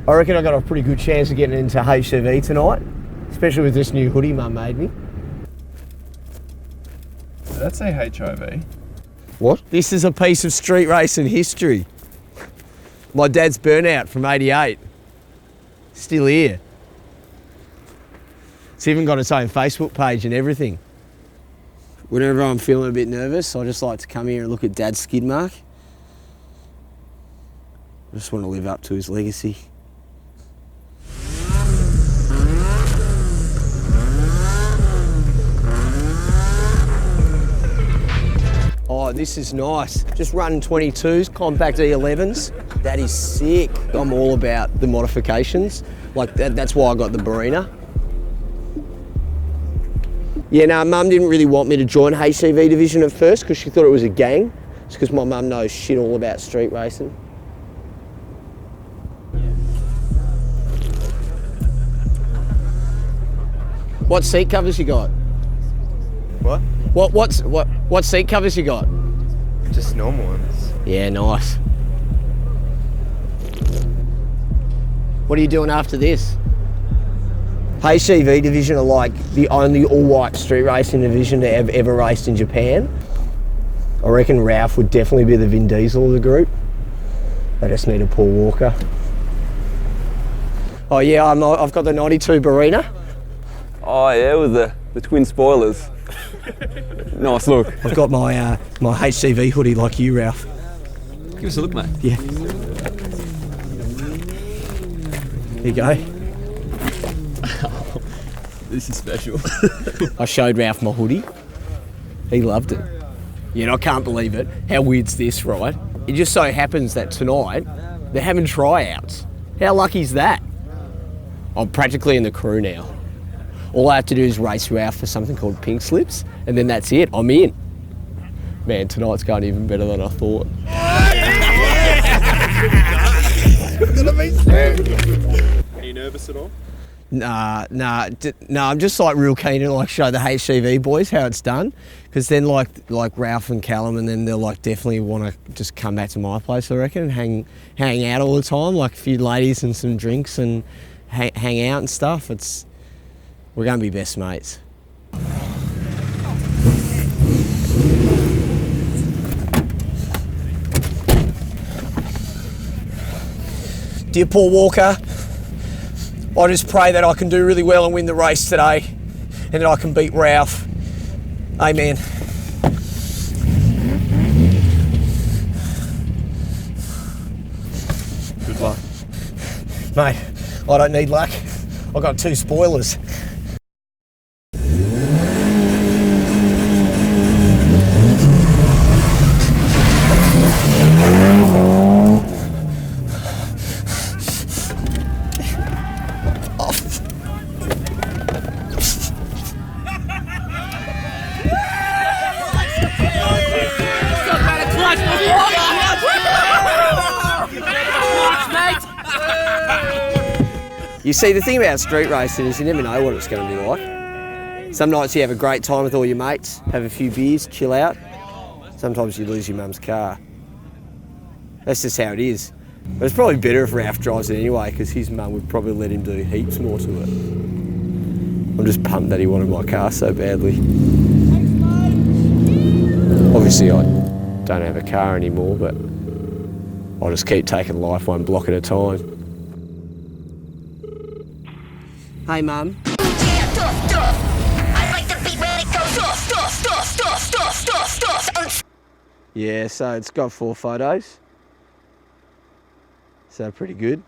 I reckon I got a pretty good chance of getting into HCV tonight, especially with this new hoodie Mum made me. Did that say HIV? What? This is a piece of street racing history. My dad's burnout from '88. Still here. It's even got its own Facebook page and everything. Whenever I'm feeling a bit nervous, I just like to come here and look at Dad's skid mark. I just want to live up to his legacy. Oh, this is nice. Just running 22s, compact E11s. That is sick. I'm all about the modifications. Like, that's why I got the Barina. Yeah, no, Mum didn't really want me to join HCV division at first because she thought it was a gang. It's because my mum knows shit all about street racing. What seat covers you got? What? What seat covers you got? Just normal ones. Yeah, nice. What are you doing after this? HCV division are like the only all-white street racing division to have ever raced in Japan. I reckon Ralph would definitely be the Vin Diesel of the group. They just need a Paul Walker. Oh yeah, I've got the 92 Barina. Oh yeah, with the twin spoilers. Nice look. I've got my my HCV hoodie like you, Ralph. Give us a look, mate. Yeah. Here you go. This is special. I showed Ralph my hoodie. He loved it. Yeah, and I can't believe it. How weird's this, right? It just so happens that tonight they're having tryouts. How lucky is that? I'm practically in the crew now. All I have to do is race Ralph for something called pink slips, and then that's it. I'm in. Man, tonight's going even better than I thought. Are you nervous at all? Nah, I'm just like real keen to like show the HCV boys how it's done, because then like Ralph and Callum, and then they'll like definitely want to just come back to my place, I reckon, and hang out all the time, like a few ladies and some drinks and hang out and stuff. We're going to be best mates. Dear Paul Walker, I just pray that I can do really well and win the race today, and that I can beat Ralph. Amen. Good luck. Mate, I don't need luck. I've got 2 spoilers. You see, the thing about street racing is you never know what it's going to be like. Some nights you have a great time with all your mates, have a few beers, chill out. Sometimes you lose your mum's car. That's just how it is. But it's probably better if Ralph drives it anyway, because his mum would probably let him do heaps more to it. I'm just pumped that he wanted my car so badly. Obviously I don't have a car anymore, but I'll just keep taking life one block at a time. Hey, Mum. I like the beat when it goes off. Yeah, so it's got 4 photos. So pretty good.